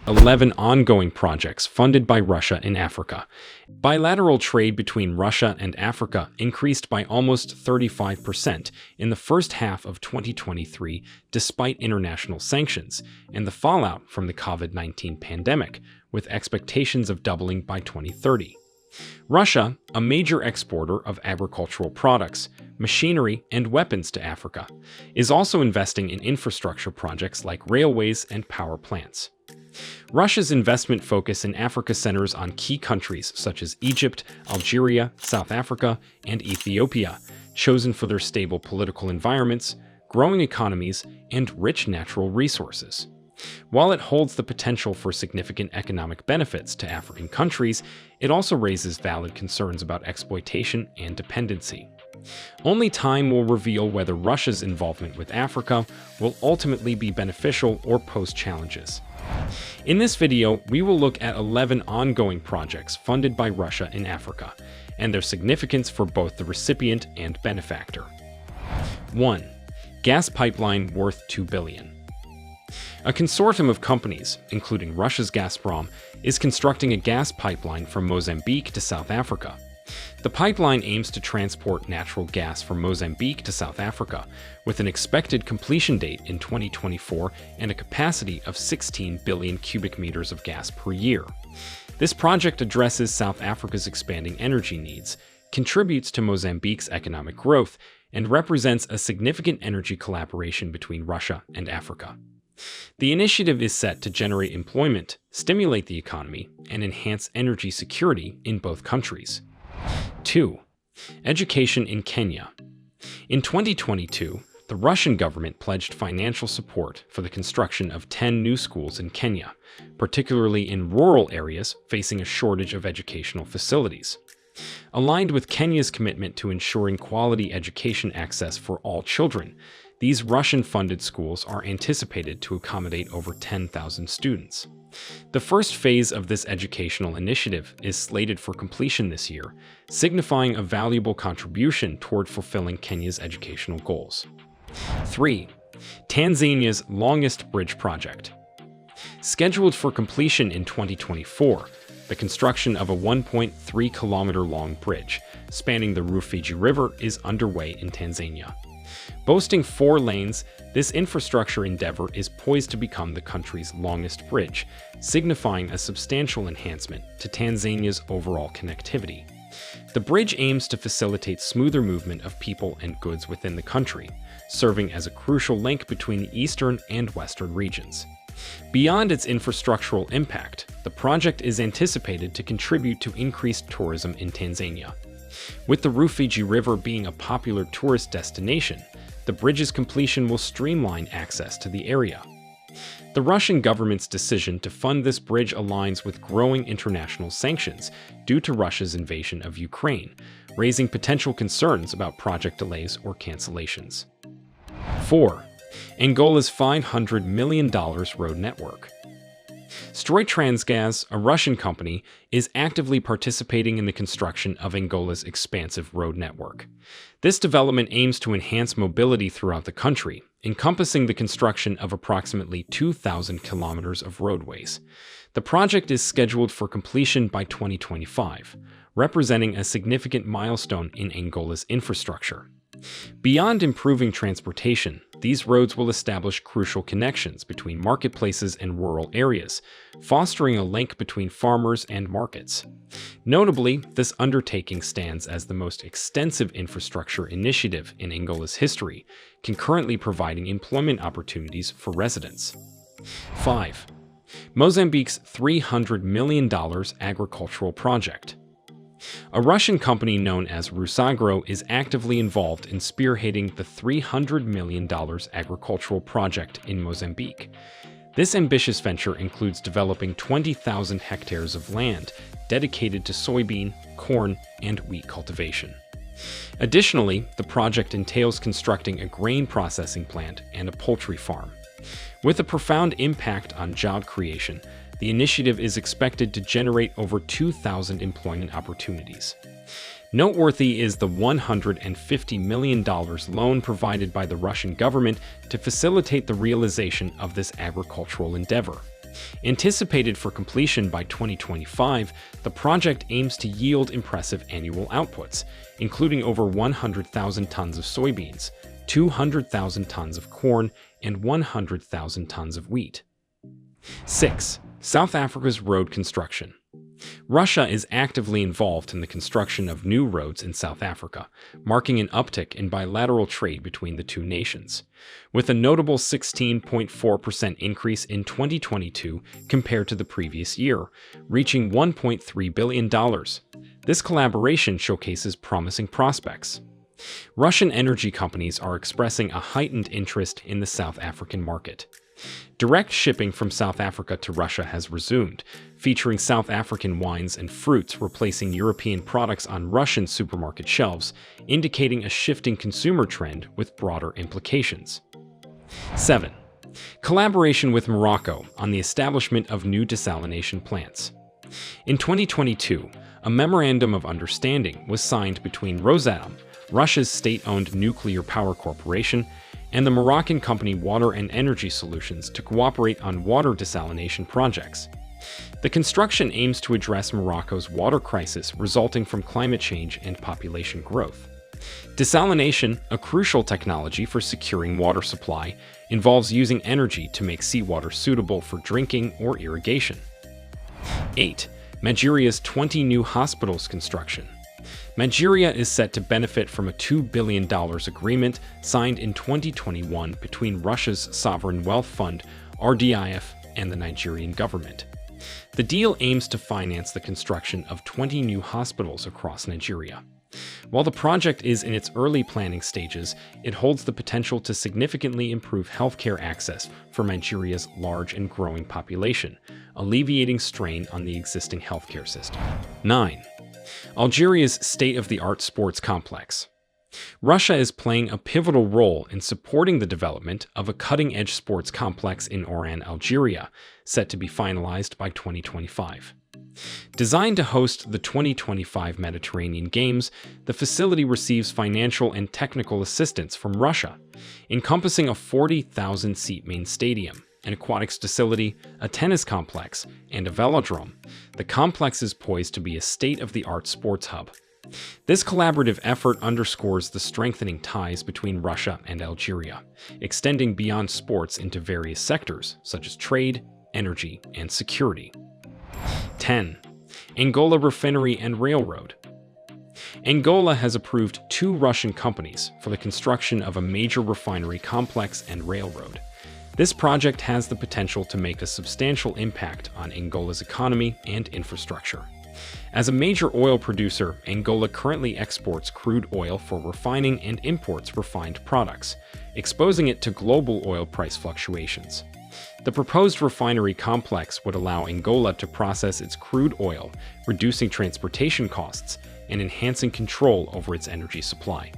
11 ongoing projects funded by Russia in Africa. Bilateral trade between Russia and Africa increased by almost 35% in the first half of 2023 despite international sanctions and the fallout from the COVID-19 pandemic, with expectations of doubling by 2030. Russia, a major exporter of agricultural products, machinery, and weapons to Africa, is also investing in infrastructure projects like railways and power plants. Russia's investment focus in Africa centers on key countries such as Egypt, Algeria, South Africa, and Ethiopia, chosen for their stable political environments, growing economies, and rich natural resources. While it holds the potential for significant economic benefits to African countries, it also raises valid concerns about exploitation and dependency. Only time will reveal whether Russia's involvement with Africa will ultimately be beneficial or pose challenges. In this video, we will look at 11 ongoing projects funded by Russia in Africa, and their significance for both the recipient and benefactor. 1. Gas pipeline worth $2 billion. A consortium of companies, including Russia's Gazprom, is constructing a gas pipeline from Mozambique to South Africa. The pipeline aims to transport natural gas from Mozambique to South Africa, with an expected completion date in 2024 and a capacity of 16 billion cubic meters of gas per year. This project addresses South Africa's expanding energy needs, contributes to Mozambique's economic growth, and represents a significant energy collaboration between Russia and Africa. The initiative is set to generate employment, stimulate the economy, and enhance energy security in both countries. 2. Education in Kenya. In 2022, the Russian government pledged financial support for the construction of 10 new schools in Kenya, particularly in rural areas facing a shortage of educational facilities. Aligned with Kenya's commitment to ensuring quality education access for all children, these Russian-funded schools are anticipated to accommodate over 10,000 students. The first phase of this educational initiative is slated for completion this year, signifying a valuable contribution toward fulfilling Kenya's educational goals. 3. Tanzania's longest bridge project. Scheduled for completion in 2024, the construction of a 1.3-kilometer-long bridge spanning the Rufiji River is underway in Tanzania. Boasting 4 lanes, this infrastructure endeavor is poised to become the country's longest bridge, signifying a substantial enhancement to Tanzania's overall connectivity. The bridge aims to facilitate smoother movement of people and goods within the country, serving as a crucial link between the eastern and western regions. Beyond its infrastructural impact, the project is anticipated to contribute to increased tourism in Tanzania. With the Rufiji River being a popular tourist destination, the bridge's completion will streamline access to the area. The Russian government's decision to fund this bridge aligns with growing international sanctions due to Russia's invasion of Ukraine, raising potential concerns about project delays or cancellations. 4. Angola's $500 million road network. Stroytransgaz, a Russian company, is actively participating in the construction of Angola's expansive road network. This development aims to enhance mobility throughout the country, encompassing the construction of approximately 2,000 kilometers of roadways. The project is scheduled for completion by 2025, representing a significant milestone in Angola's infrastructure. Beyond improving transportation, these roads will establish crucial connections between marketplaces and rural areas, fostering a link between farmers and markets. Notably, this undertaking stands as the most extensive infrastructure initiative in Angola's history, concurrently providing employment opportunities for residents. 5. Mozambique's $300 million agricultural project. A Russian company known as Rusagro is actively involved in spearheading the $300 million agricultural project in Mozambique. This ambitious venture includes developing 20,000 hectares of land dedicated to soybean, corn, and wheat cultivation. Additionally, the project entails constructing a grain processing plant and a poultry farm. With a profound impact on job creation, the initiative is expected to generate over 2,000 employment opportunities. Noteworthy is the $150 million loan provided by the Russian government to facilitate the realization of this agricultural endeavor. Anticipated for completion by 2025, the project aims to yield impressive annual outputs, including over 100,000 tons of soybeans, 200,000 tons of corn, and 100,000 tons of wheat. 6. South Africa's road construction. Russia is actively involved in the construction of new roads in South Africa, marking an uptick in bilateral trade between the two nations, with a notable 16.4% increase in 2022 compared to the previous year, reaching $1.3 billion. This collaboration showcases promising prospects. Russian energy companies are expressing a heightened interest in the South African market. Direct shipping from South Africa to Russia has resumed, featuring South African wines and fruits replacing European products on Russian supermarket shelves, indicating a shifting consumer trend with broader implications. 7. Collaboration with Morocco on the establishment of new desalination plants. In 2022, a memorandum of understanding was signed between Rosatom, Russia's state-owned nuclear power corporation, and the Moroccan company Water and Energy Solutions to cooperate on water desalination projects. The construction aims to address Morocco's water crisis resulting from climate change and population growth. Desalination, a crucial technology for securing water supply, involves using energy to make seawater suitable for drinking or irrigation. 8. Algeria's 20 new hospitals construction. Algeria is set to benefit from a $2 billion agreement signed in 2021 between Russia's Sovereign Wealth Fund, RDIF, and the Nigerian government. The deal aims to finance the construction of 20 new hospitals across Nigeria. While the project is in its early planning stages, it holds the potential to significantly improve healthcare access for Nigeria's large and growing population, alleviating strain on the existing healthcare system. 9. Algeria's state-of-the-art sports complex. Russia is playing a pivotal role in supporting the development of a cutting-edge sports complex in Oran, Algeria, set to be finalized by 2025. Designed to host the 2025 Mediterranean Games, the facility receives financial and technical assistance from Russia, encompassing a 40,000-seat main stadium, an aquatics facility, a tennis complex, and a velodrome. The complex is poised to be a state-of-the-art sports hub. This collaborative effort underscores the strengthening ties between Russia and Algeria, extending beyond sports into various sectors such as trade, energy, and security. 10. Angola Refinery and Railroad. Angola has approved 2 Russian companies for the construction of a major refinery complex and railroad. This project has the potential to make a substantial impact on Angola's economy and infrastructure. As a major oil producer, Angola currently exports crude oil for refining and imports refined products, exposing it to global oil price fluctuations. The proposed refinery complex would allow Angola to process its crude oil, reducing transportation costs and enhancing control over its energy supply.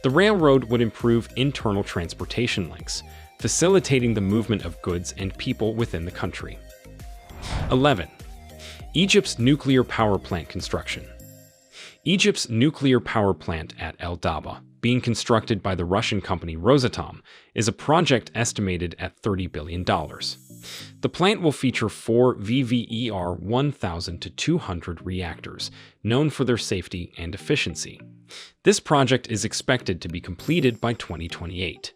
The railroad would improve internal transportation links, facilitating the movement of goods and people within the country. 11. Egypt's nuclear power plant construction. Egypt's nuclear power plant at El Daba, being constructed by the Russian company Rosatom, is a project estimated at $30 billion. The plant will feature 4 VVER 1000-200 reactors, known for their safety and efficiency. This project is expected to be completed by 2028.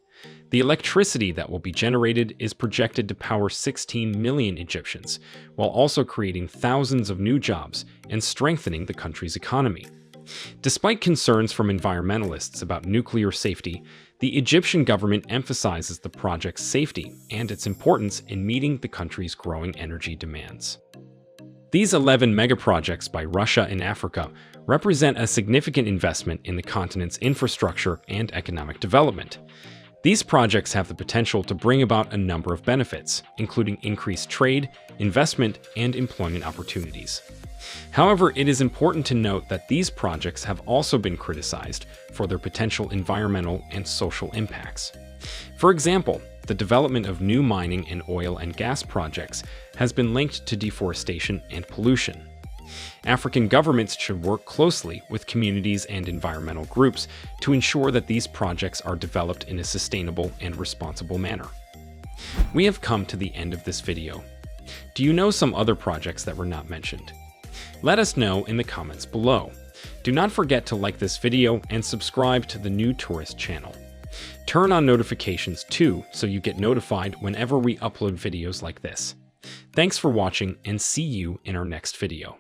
The electricity that will be generated is projected to power 16 million Egyptians, while also creating thousands of new jobs and strengthening the country's economy. Despite concerns from environmentalists about nuclear safety, the Egyptian government emphasizes the project's safety and its importance in meeting the country's growing energy demands. These 11 megaprojects by Russia in Africa represent a significant investment in the continent's infrastructure and economic development. These projects have the potential to bring about a number of benefits, including increased trade, investment, and employment opportunities. However, it is important to note that these projects have also been criticized for their potential environmental and social impacts. For example, the development of new mining and oil and gas projects has been linked to deforestation and pollution. African governments should work closely with communities and environmental groups to ensure that these projects are developed in a sustainable and responsible manner. We have come to the end of this video. Do you know some other projects that were not mentioned? Let us know in the comments below. Do not forget to like this video and subscribe to the new tourist channel. Turn on notifications too, so you get notified whenever we upload videos like this. Thanks for watching and see you in our next video.